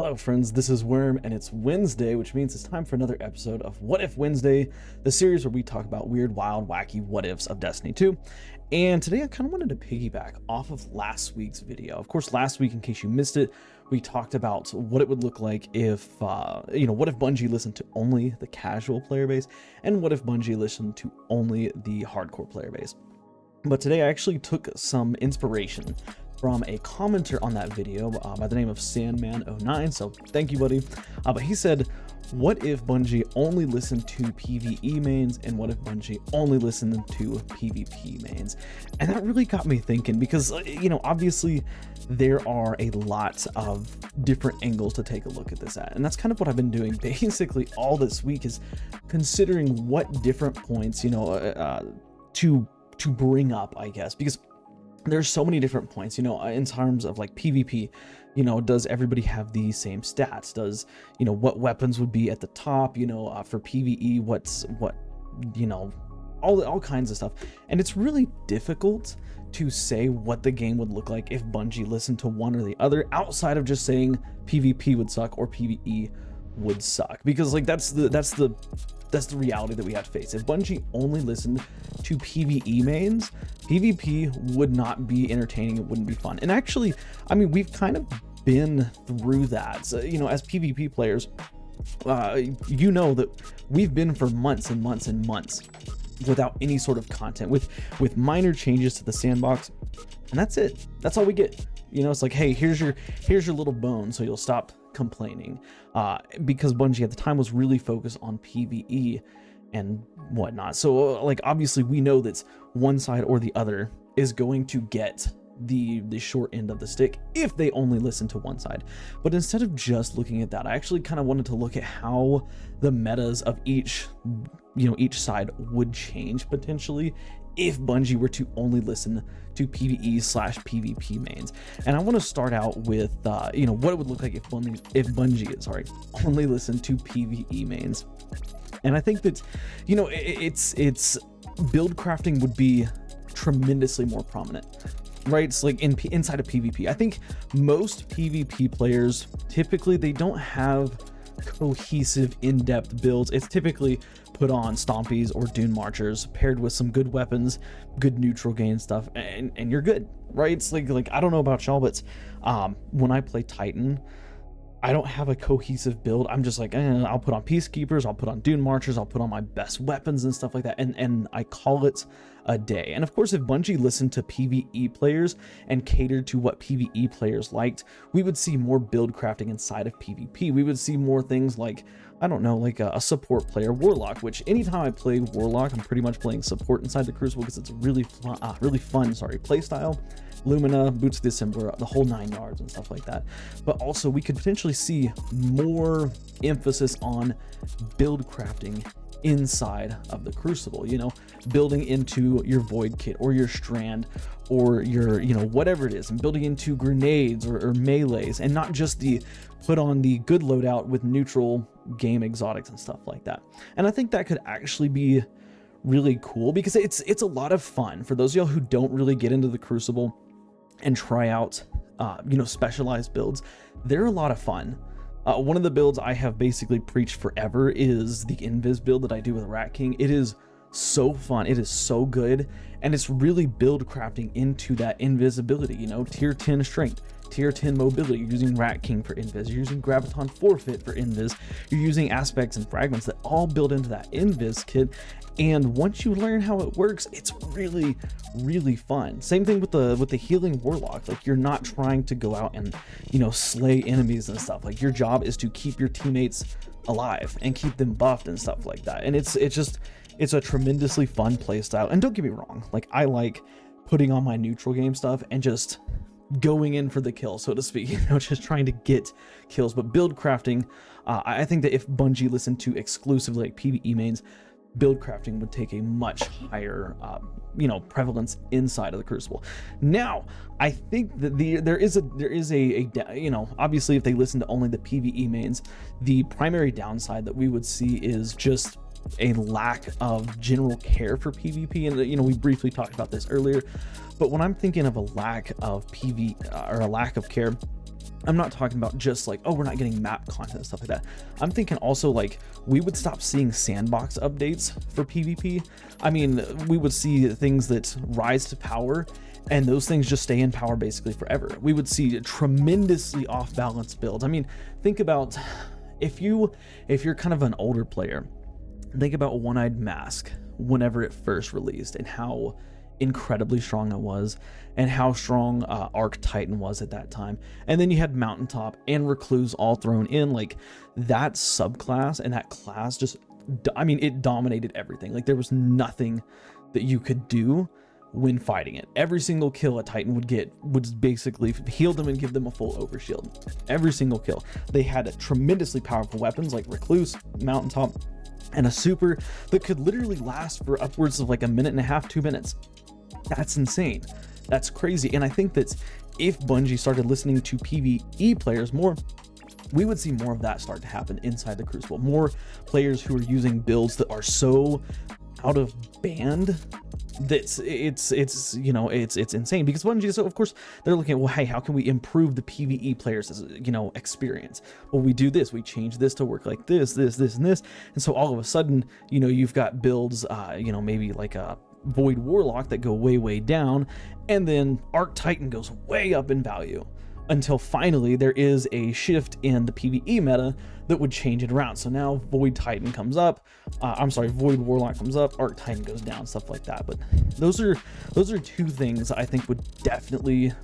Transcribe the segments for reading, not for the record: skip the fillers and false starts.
Hello friends, this is Worm and it's Wednesday, which means it's time for another episode of What If Wednesday, the series where we talk about weird, wild, wacky what ifs of Destiny 2. And today I kind of wanted to piggyback off of last week's video. Of course, last week, in case you missed it, we talked about what it would look like if, what if Bungie listened to only the casual player base, and what if Bungie listened to only the hardcore player base. But today I actually took some inspiration from a commenter on that video by the name of Sandman09, so thank you, buddy. But he said, what if Bungie only listened to PvE mains, and what if Bungie only listened to PvP mains? And that really got me thinking, because obviously there are a lot of different angles to take a look at this at, and that's kind of what I've been doing basically all this week, is considering what different points to bring up, I guess, because there's so many different points, in terms of like PvP, does everybody have the same stats? Does, what weapons would be at the top, for PvE, all kinds of stuff. And it's really difficult to say what the game would look like if Bungie listened to one or the other, outside of just saying PvP would suck or PvE would suck, because like that's the reality that we have to face. If Bungie only listened to PvE mains, PvP would not be entertaining, it wouldn't be fun. And actually, I mean, we've kind of been through that. So, as PvP players, that we've been for months and months and months without any sort of content, with minor changes to the sandbox, and that's it. That's all we get. It's like, hey, here's your little bone, so you'll stop complaining, because Bungie at the time was really focused on PvE and whatnot. So like, obviously we know that one side or the other is going to get the short end of the stick if they only listen to one side. But instead of just looking at that, I actually kind of wanted to look at how the metas of each side would change potentially if Bungie were to only listen to PvE/PvP mains. And I want to start out with what it would look like if Bungie only listened to PvE mains. And I think that it's build crafting would be tremendously more prominent, right? It's like inside of PvP. I think most PvP players typically, they don't have cohesive in-depth builds. It's typically put on Stompies or Dune Marchers paired with some good weapons, good neutral gain stuff, and you're good, right? It's like I don't know about y'all, but when I play Titan, I don't have a cohesive build. I'm just like, I'll put on Peacekeepers, I'll put on Dune Marchers, I'll put on my best weapons and stuff like that, and I call it a day. And of course, if Bungie listened to PvE players and catered to what PvE players liked, we would see more build crafting inside of PvP. We would see more things like, I don't know, like a support player, Warlock, which anytime I play Warlock, I'm pretty much playing support inside the Crucible, because it's a really fun playstyle. Lumina, Boots of the Assembler, the whole 9 yards and stuff like that. But also we could potentially see more emphasis on build crafting inside of the Crucible, building into your Void Kit or your Strand or your, whatever it is, and building into grenades or melees, and not just the put on the good loadout with neutral game exotics and stuff like that. And I think that could actually be really cool, because it's a lot of fun for those of y'all who don't really get into the Crucible and try out specialized builds. They're a lot of fun. One of the builds I have basically preached forever is the Invis build that I do with Rat King. It is so fun, it is so good, and it's really build crafting into that invisibility, tier 10 strength, tier 10 mobility. You're using Rat King for invis, you're using Graviton Forfeit for invis, you're using aspects and fragments that all build into that invis kit. And once you learn how it works, it's really, really fun. Same thing with the healing Warlock. Like, you're not trying to go out and slay enemies and stuff. Like, your job is to keep your teammates alive and keep them buffed and stuff like that. And it's a tremendously fun playstyle. And don't get me wrong, like, I like putting on my neutral game stuff and just going in for the kill, so to speak, just trying to get kills. But build crafting, I think that if Bungie listened to exclusively like PvE mains, build crafting would take a much higher prevalence inside of the Crucible. Now, I think that there is a obviously if they listen to only the PvE mains, the primary downside that we would see is just a lack of general care for PvP. And we briefly talked about this earlier, but when I'm thinking of a lack of a lack of care, I'm not talking about just like, oh, we're not getting map content and stuff like that. I'm thinking also like we would stop seeing sandbox updates for PvP. I mean, we would see things that rise to power, and those things just stay in power basically forever. We would see tremendously off balance builds. I mean, think about if you're kind of an older player, think about One-Eyed Mask whenever it first released and how incredibly strong it was, and how strong Arc Titan was at that time. And then you had Mountaintop and Recluse all thrown in. Like, that subclass and that class just, I mean, it dominated everything. Like, there was nothing that you could do when fighting it. Every single kill a Titan would get would basically heal them and give them a full overshield. Every single kill. They had tremendously powerful weapons like Recluse, Mountaintop, and a super that could literally last for upwards of like a minute and a half, 2 minutes. That's insane. That's crazy. And I think that if Bungie started listening to PvE players more, we would see more of that start to happen inside the Crucible. More players who are using builds that are so out of band that's it's insane, because Bungie, so of course they're looking at, well, hey, how can we improve the PvE players' experience? Well, we do this, we change this to work like this, and this, and so all of a sudden, you've got builds, maybe like a Void Warlock that go way down, and then Arc Titan goes way up in value, until finally there is a shift in the PvE meta that would change it around. So now Void Titan comes up, Void Warlock comes up, Arc Titan goes down, stuff like that. But those are two things I think we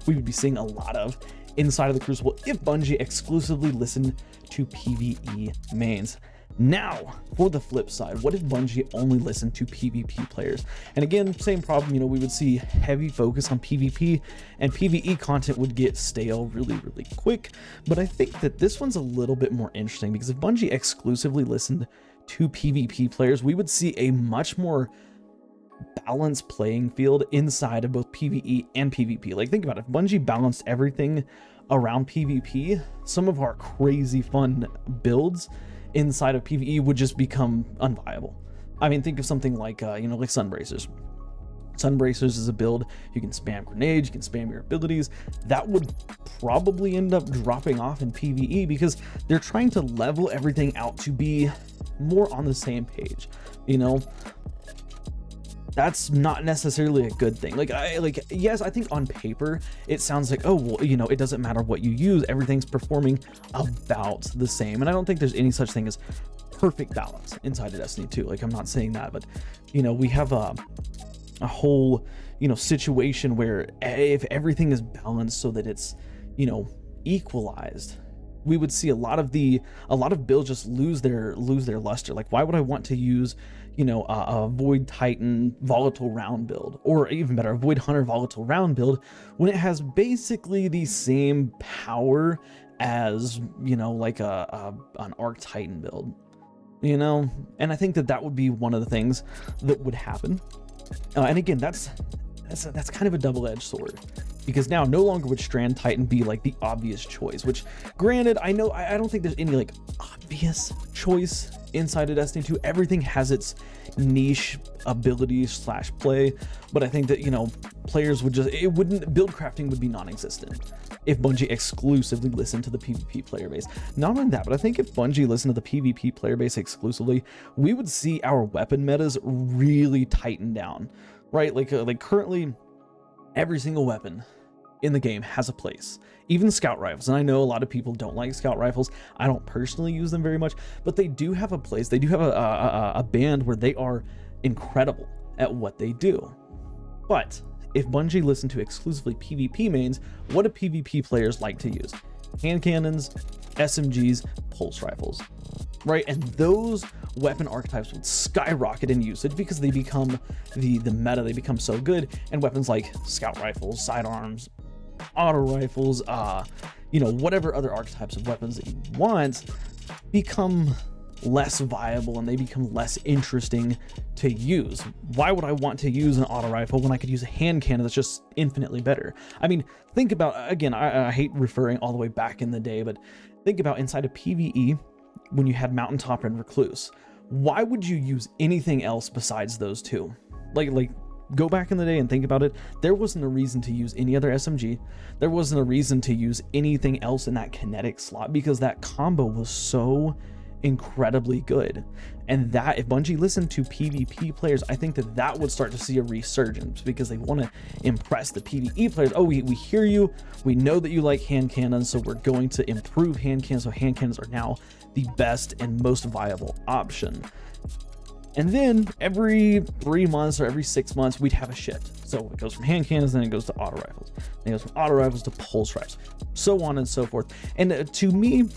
would be seeing a lot of inside of the Crucible if Bungie exclusively listened to PvE mains. Now, for the flip side, what if Bungie only listened to PvP players? And again, same problem, we would see heavy focus on PvP, and PvE content would get stale really quick. But I think that this one's a little bit more interesting, because if Bungie exclusively listened to PvP players, we would see a much more balanced playing field inside of both PvE and PvP. Like, think about it, if Bungie balanced everything around PvP, some of our crazy fun builds inside of PvE would just become unviable. I mean, think of something like like Sunbracers. Sunbracers is a build you can spam grenades, you can spam your abilities. That would probably end up dropping off in PvE, because they're trying to level everything out to be more on the same page. That's not necessarily a good thing. Yes, I think on paper it sounds like, oh, well, it doesn't matter what you use, everything's performing about the same. And I don't think there's any such thing as perfect balance inside of Destiny 2. Like, I'm not saying that, but we have a whole situation where if everything is balanced so that it's equalized, we would see a lot of builds just lose their luster. Like, why would I want to use a Void Titan volatile round build, or even better, a Void Hunter volatile round build, when it has basically the same power as like an Arc Titan build? And I think that would be one of the things that would happen. And again, that's kind of a double-edged sword, because now no longer would Strand Titan be like the obvious choice, which, granted, I don't think there's any like obvious choice inside of Destiny 2. Everything has its niche abilities / play, but I think that players would build crafting would be non-existent if Bungie exclusively listened to the PvP player base. Not only that, but I think if Bungie listened to the PvP player base exclusively, we would see our weapon metas really tighten down, right? Like currently, every single weapon in the game has a place, even scout rifles. And I know a lot of people don't like scout rifles. I don't personally use them very much, but they do have a place. They do have a band where they are incredible at what they do. But if Bungie listened to exclusively PvP mains, what do PvP players like to use? Hand cannons, SMGs, pulse rifles, right? And those weapon archetypes would skyrocket in usage because they become the meta. They become so good, and weapons like scout rifles, sidearms, auto rifles, whatever other archetypes of weapons that you want become less viable, and they become less interesting to use. Why would I want to use an auto rifle when I could use a hand cannon that's just infinitely better? I mean, think about, again, I hate referring all the way back in the day, but think about inside of PvE when you had Mountaintop and Recluse. Why would you use anything else besides those two? Like go back in the day and think about it, there wasn't a reason to use any other SMG. There wasn't a reason to use anything else in that kinetic slot, because that combo was so incredibly good. And that, if Bungie listened to PvP players, I think that that would start to see a resurgence, because they want to impress the PvE players. Oh, we hear you, we know that you like hand cannons, so we're going to improve hand cannons, so hand cannons are now the best and most viable option. And then every 3 months or every 6 months, we'd have a shift. So it goes from hand cannons, then it goes to auto rifles, then it goes from auto rifles to pulse rifles, so on and so forth. And to me,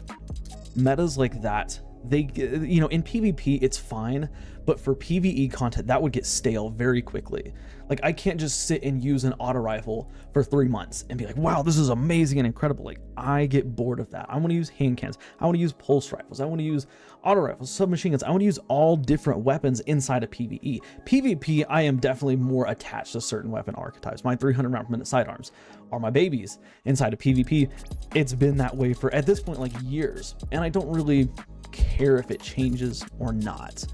metas like that, they, you know, in PvP it's fine, but for PvE content that would get stale very quickly. Like, I can't just sit and use an auto rifle for 3 months and be like, wow, this is amazing and incredible. Like, I get bored of that. I want to use hand cannons, I want to use pulse rifles, I want to use auto rifles, submachine guns, I want to use all different weapons inside of PvE. PvP, I am definitely more attached to certain weapon archetypes. My 300 round per minute sidearms are my babies inside of PvP. It's been that way for, at this point, like years, and I don't really care if it changes or not.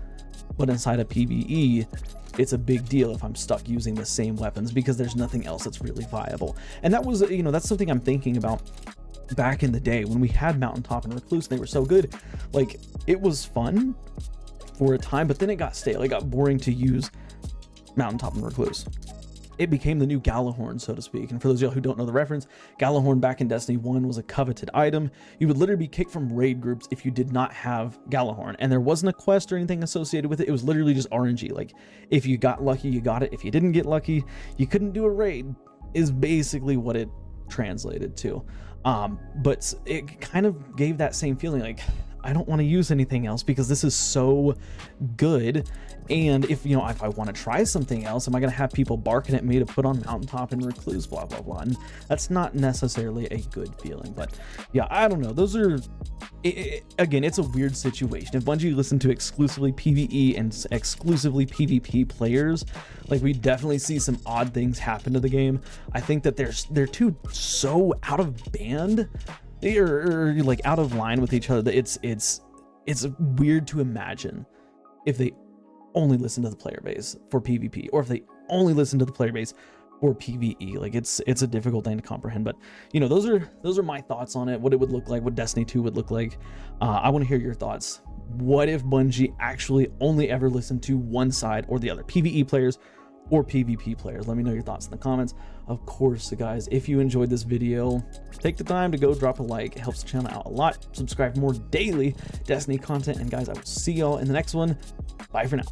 But inside of PvE, it's a big deal if I'm stuck using the same weapons, because there's nothing else that's really viable. And that was, you know, that's something I'm thinking about back in the day when we had Mountaintop and Recluse, and they were so good. Like, it was fun for a time, but then it got stale. It got boring to use Mountaintop and Recluse. It became the new Gallahorn, so to speak. And for those of y'all who don't know the reference, Gallahorn back in Destiny 1 was a coveted item. You would literally be kicked from raid groups if you did not have Gallahorn. And there wasn't a quest or anything associated with it. It was literally just RNG. Like, if you got lucky, you got it. If you didn't get lucky, you couldn't do a raid, is basically what it translated to. But it kind of gave that same feeling, like, I don't want to use anything else because this is so good. And if, you know, if I want to try something else, am I going to have people barking at me to put on Mountaintop and Recluse, blah, blah, blah. And that's not necessarily a good feeling. But yeah, I don't know. Those are, again, it's a weird situation. If Bungie listened to exclusively PvE and exclusively PvP players, like, we definitely see some odd things happen to the game. I think that they're two so out of band, or like out of line with each other, that it's weird to imagine if they only listen to the player base for PvP, or if they only listen to the player base for PvE. Like, it's a difficult thing to comprehend. But, you know, those are my thoughts on it, what it would look like, what Destiny 2 would look like. I want to hear your thoughts. What if Bungie actually only ever listened to one side or the other, PvE players or PvP players? Let me know your thoughts in the comments. Of course, guys, if you enjoyed this video, take the time to go drop a like. It helps the channel out a lot. Subscribe for more daily Destiny content, and guys, I will see y'all in the next one. Bye for now.